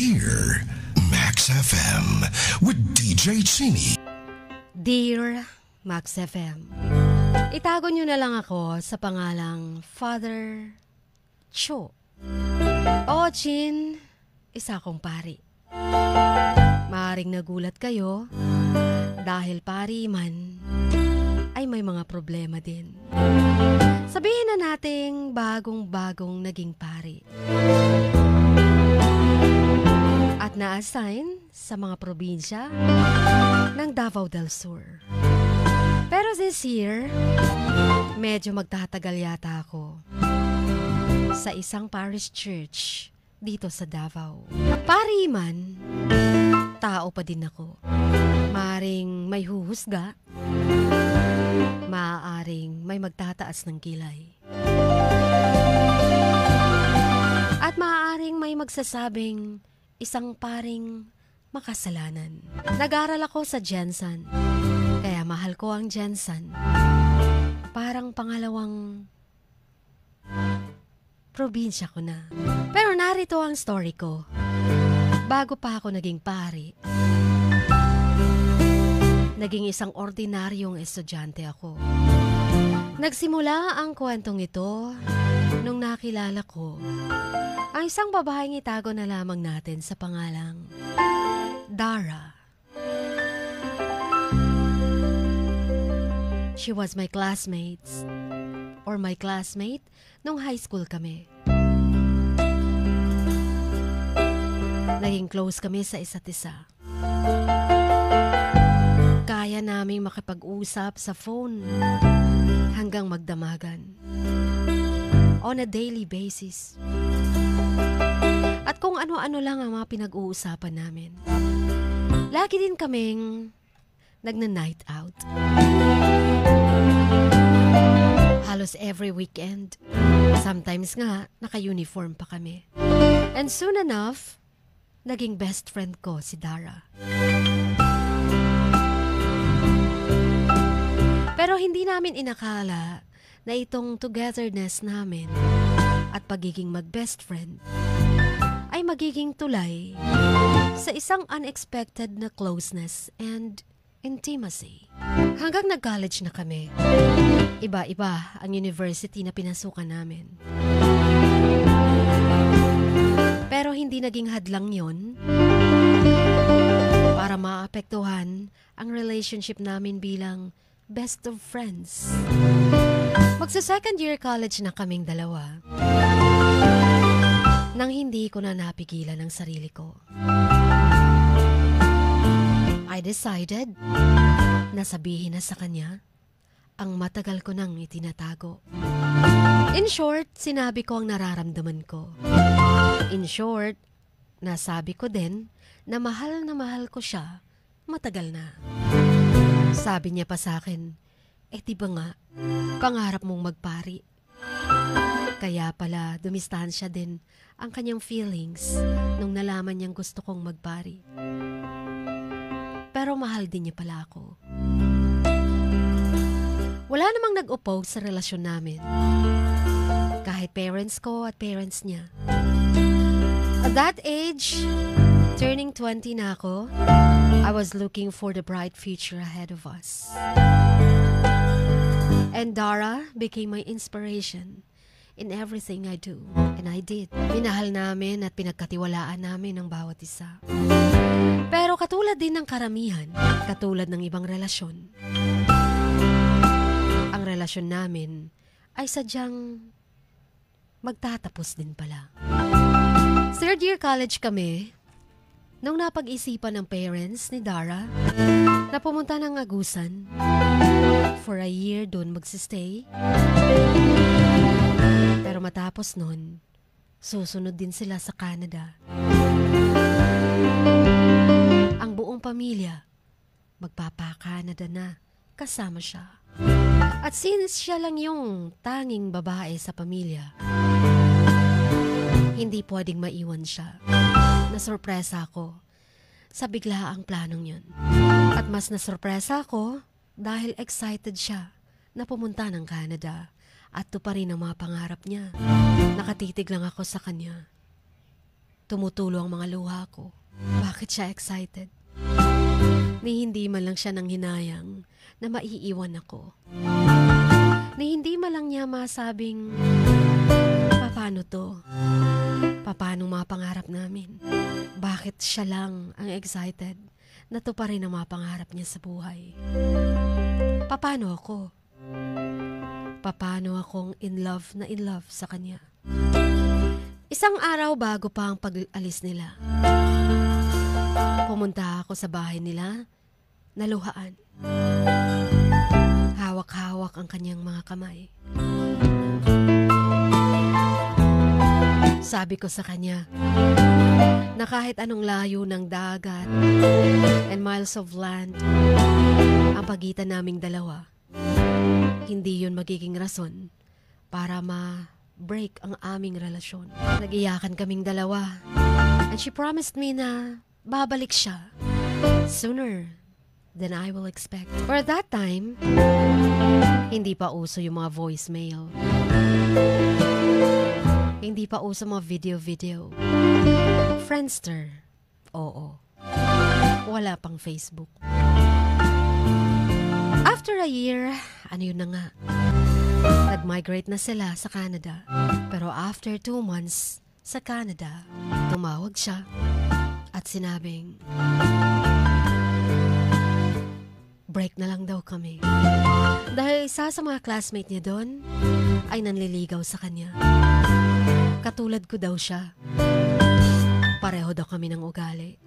Dear Max FM with DJ Chinny. Dear Max FM, itago nyo na lang ako sa pangalang Father Cho. O Chin, isa akong pari. Maaring nagulat kayo dahil pari man ay may mga problema din. Sabihin na nating bagong-bagong naging pari. At na-assign sa mga probinsya ng Davao del Sur. Pero this year, medyo magtatagal yata ako sa isang parish church dito sa Davao. Pari man, tao pa din ako. Maaring may huhusga, maaaring may magtataas ng kilay. At maaaring may magsasabing isang paring makasalanan. Nag-aral ako sa Jensen, kaya mahal ko ang Jensen. Parang pangalawang probinsya ko na. Pero narito ang story ko. Bago pa ako naging pari, naging isang ordinaryong estudyante ako. Nagsimula ang kwentong ito nung nakilala ko ang isang babaeng itago na lamang natin sa pangalang Dara. She was my classmate nung high school kami. Naging close kami sa isa't isa. Kaya naming makipag-usap sa phone hanggang magdamagan on a daily basis. At kung ano-ano lang ang mga pinag-uusapan namin. Lagi din kaming nagna-night out. Halos every weekend. Sometimes nga, naka-uniform pa kami. And soon enough, naging best friend ko si Dara. Pero hindi namin inakala na itong togetherness namin at pagiging mag-best friend ay magiging tulay sa isang unexpected na closeness and intimacy. Hanggang nag-college na kami, iba-iba ang university na pinasukan namin. Pero hindi naging hadlang yon para maapektuhan ang relationship namin bilang best of friends. Magsa-second year college na kaming dalawa nang hindi ko na napigilan ang sarili ko. I decided na sabihin na sa kanya ang matagal ko nang itinatago. In short, sinabi ko ang nararamdaman ko. In short, nasabi ko din na mahal ko siya matagal na. Sabi niya pa sa akin, di ba nga, pangarap mong magpari? Kaya pala dumistansya din ang kanyang feelings nung nalaman niyang gusto kong magpari. Pero mahal din niya pala ako. Wala namang nag-oppose sa relasyon namin. Kahit parents ko at parents niya. At that age, turning 20 na ako, I was looking for the bright future ahead of us. And Dara became my inspiration in everything I do. And I did. Minahal namin at pinagkatiwalaan namin ang bawat isa. Pero katulad din ng karamihan, katulad ng ibang relasyon, ang relasyon namin ay sadyang magtatapos din pala. Third year college kami, nung napag-isipan ng parents ni Dara na pumunta ng Agusan for a year doon magsistay. Pero matapos nun, susunod din sila sa Canada. Ang buong pamilya, magpapa-Canada na kasama siya. At since siya lang yung tanging babae sa pamilya, hindi pwedeng maiwan siya. Nasurpresa ako sa biglaang planong yun. At mas nasurpresa ako dahil excited siya na pumunta ng Canada at tuparin ang mga pangarap niya. Nakatitig lang ako sa kanya. Tumutulo ang mga luha ko. Bakit siya excited? Ni hindi man lang siya nang hinayang na maiiwan ako. Ni hindi man lang niya masabing, paano to? Paano mga pangarap namin? Bakit siya lang ang excited na to pa rin ang mga pangarap niya sa buhay? Paano ako? Paano akong in love sa kanya? Isang araw bago pa ang pag-alis nila, pumunta ako sa bahay nila, naluhaan. Hawak-hawak ang kanyang mga kamay. Sabi ko sa kanya na kahit anong layo ng dagat and miles of land ang pagitan naming dalawa, hindi yun magiging rason para ma-break ang aming relasyon. Nag-iyakan kaming dalawa and she promised me na babalik siya sooner than I will expect. For that time, hindi pa uso yung mga voicemail. Hindi pa uso mga video. Friendster, oo. Wala pang Facebook. After a year, ano yun na nga, nag-migrate na sila sa Canada. Pero after 2 months sa Canada, tumawag siya at sinabing, break na lang daw kami. Dahil isa sa mga classmate niya doon ay nanliligaw sa kanya. Katulad ko daw siya. Pareho daw kami ng ugali.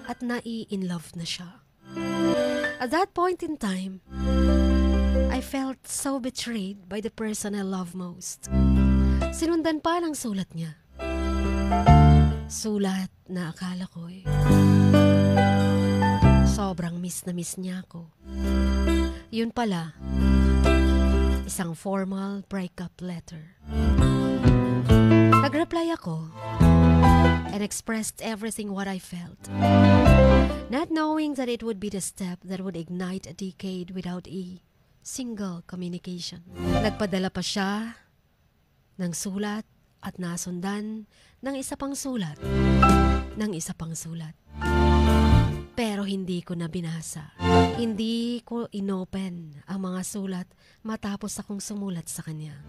At nai-in love na siya. At that point in time, I felt so betrayed by the person I love most. Sinundan pa ng sulat niya. Sulat na akala ko sobrang miss na miss niya ako. Yun pala, isang formal breakup letter. Nag-reply ako and expressed everything what I felt. Not knowing that it would be the step that would ignite a decade without a single communication. Nagpadala pa siya ng sulat at nasundan ng isa pang sulat. Pero hindi ko na binasa. Hindi ko inopen ang mga sulat matapos akong sumulat sa kanya.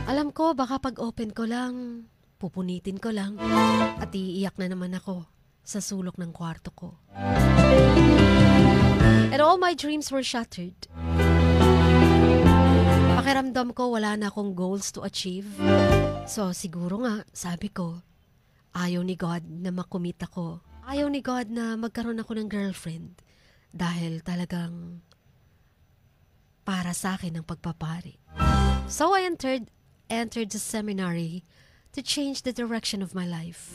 Alam ko baka pag-open ko lang, pupunitin ko lang at iiyak na naman ako sa sulok ng kwarto ko. And all my dreams were shattered. Pakiramdam ko wala na akong goals to achieve. So siguro nga, sabi ko, ayaw ni God na makumit ako. Ayaw ni God na magkaroon ako ng girlfriend dahil talagang para sa akin ang pagpapari. So I entered the seminary to change the direction of my life.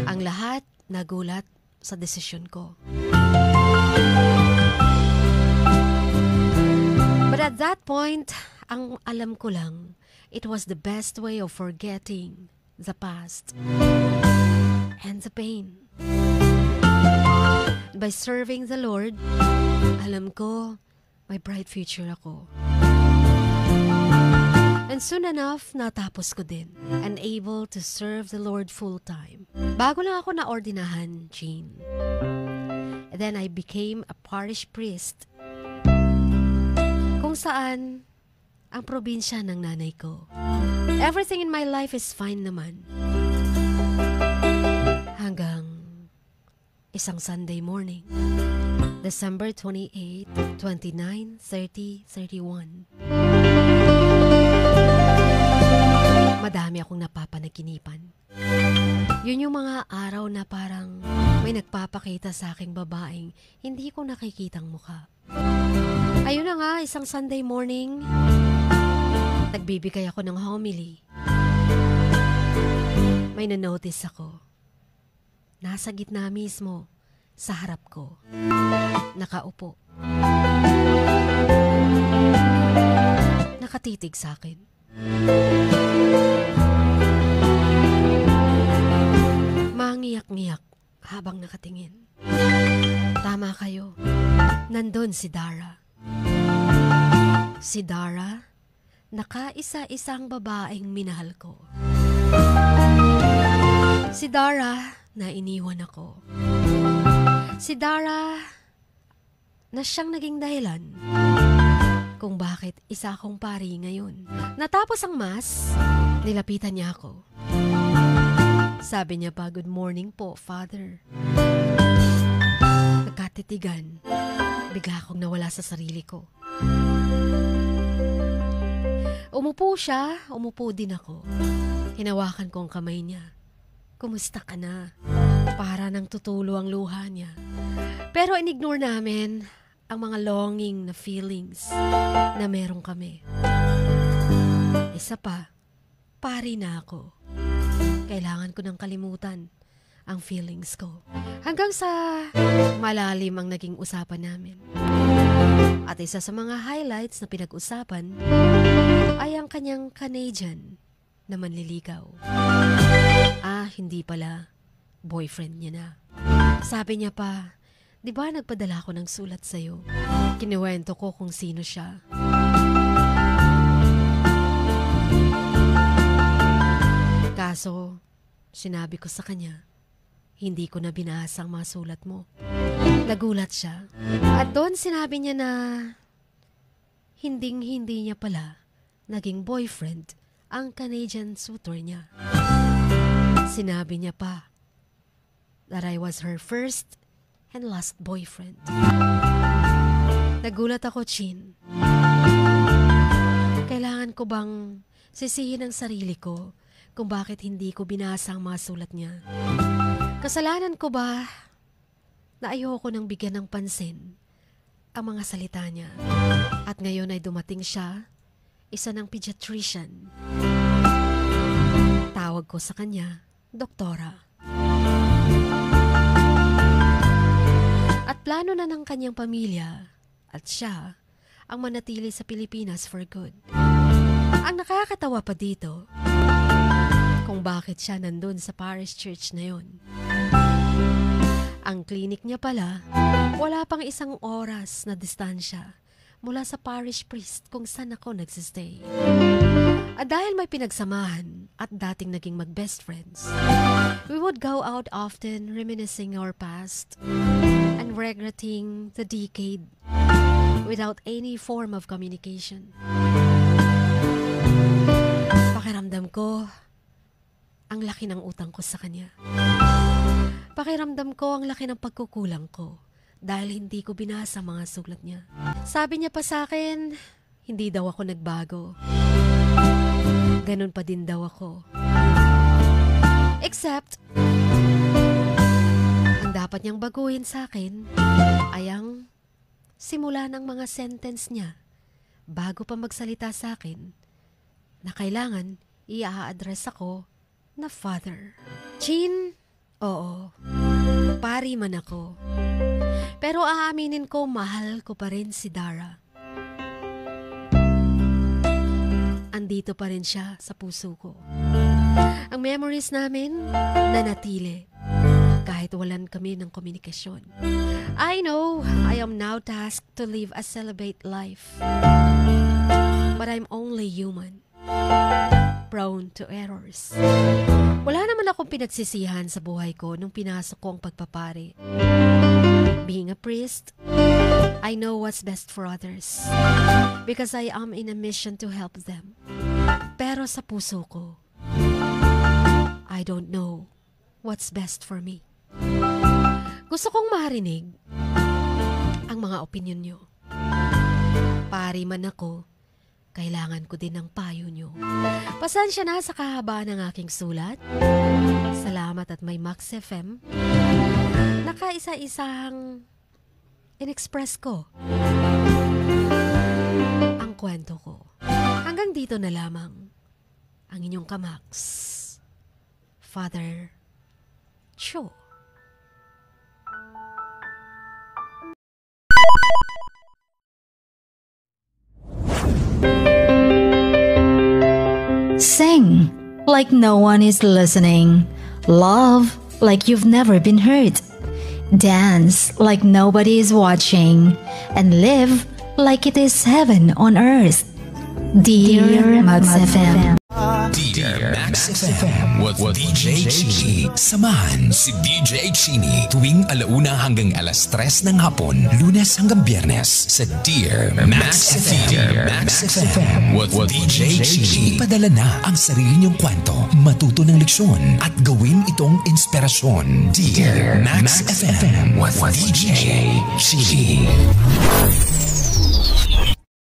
Ang lahat nagulat sa desisyon ko. But at that point, ang alam ko lang, it was the best way of forgetting the past and the pain. By serving the Lord, alam ko may bright future ako. And soon enough, natapos ko din and able to serve the Lord full-time. Bago lang ako naordinahan, Jean. And then I became a parish priest kung saan ang probinsya ng nanay ko. Everything in my life is fine naman. Hanggang isang Sunday morning, December 28, 29, 30, 31. Madami akong napapanaginipan. Yun yung mga araw na parang may nagpapakita sa aking babaeng hindi ko nakikitang mukha. Ayun na nga, isang Sunday morning, nagbibigay ako ng homily. May nanotice ako. Nasa gitna mismo, sa harap ko. Nakaupo. Nakatitig sa akin. Mangiyak-ngiyak habang nakatingin. Tama kayo. Nandun si Dara. Si Dara, nakaisa-isang babaeng minahal ko. Si Dara na iniwan ako. Si Dara na siyang naging dahilan kung bakit isa akong pari ngayon. Natapos ang mass, nilapitan niya ako. Sabi niya pa, "Good morning po, Father." Nagkatitigan, bigla akong nawala sa sarili ko. Umupo siya, umupo din ako. Hinawakan ko ang kamay niya. "Kumusta ka na?" Para nang tutulo ang luha niya. Pero inignore namin ang mga longing na feelings na meron kami. Isa pa, pari na ako. Kailangan ko nang kalimutan ang feelings ko. Hanggang sa malalim ang naging usapan namin. At isa sa mga highlights na pinag-usapan ay ang kanyang Canadian na manliligaw. Hindi pala. Boyfriend niya na. Sabi niya pa, "Di ba nagpadala ko ng sulat sa'yo?" Kinuwento ko kung sino siya. Kaso, sinabi ko sa kanya, hindi ko na binasa ang mga sulat mo. Nagulat siya. At doon sinabi niya na hindi niya pala naging boyfriend ang Canadian suitor niya. Sinabi niya pa that I was her first and last boyfriend. Nagulat ako, Chin. Kailangan ko bang sisihin ang sarili ko kung bakit hindi ko binasa ang mga sulat niya? Kasalanan ko ba na ayoko nang bigyan ng pansin ang mga salita niya? At ngayon ay dumating siya, isa ng pediatrician. Tawag ko sa kanya, Doktora. At plano na ng kanyang pamilya at siya ang manatili sa Pilipinas for good. Ang nakakatawa pa dito, kung bakit siya nandun sa parish church na yun. Ang klinik niya pala, wala pang 1 oras na distansya mula sa parish priest kung saan ako nagsistay. At dahil may pinagsamahan at dating naging mag-best friends, we would go out often reminiscing our past and regretting the decade without any form of communication. Pakiramdam ko, ang laki ng utang ko sa kanya. Pakiramdam ko, ang laki ng pagkukulang ko dahil hindi ko binasa mga sulat niya. Sabi niya pa sa akin, hindi daw ako nagbago. Ganun pa din daw ako. Except, ang dapat niyang baguhin sa akin ay ang simula ng mga sentence niya bago pa magsalita sa akin na kailangan i-a-address ako na Father. Chin, oo, pari man ako. Pero aaminin ko, mahal ko pa rin si Dara. Andito pa rin siya sa puso ko. Ang memories namin nanatili kahit walan kami ng komunikasyon. I know I am now tasked to live a celibate life. But I'm only human, prone to errors. Wala naman akong pinagsisihan sa buhay ko nung pinasok ko ang pagpapari. Being a priest, I know what's best for others because I am in a mission to help them. Pero sa puso ko, I don't know what's best for me. Gusto kong marinig ang mga opinion nyo. Pari man ako, kailangan ko din ng payo nyo. Pasensya na sa kahabaan ng aking sulat. Salamat at may Max FM. Nakaisa-isang in-express ko ang kwento ko. Hanggang dito na lamang ang inyong kamax, Father Cho. Sing like no one is listening. Love like you've never been hurt. Dance like nobody is watching. And live like it is heaven on earth. Dear Max FM. Dear Max FM with DJ Chini. Samahan si DJ Chini tuwing 1:00 hanggang 3:00 ng hapon, Lunes hanggang Biyernes sa Dear Max FM. Dear Max FM with DJ Chini. Ipadala na ang sarili niyong kwento, matuto ng leksyon at gawin itong inspirasyon. Dear Max FM with DJ Chini.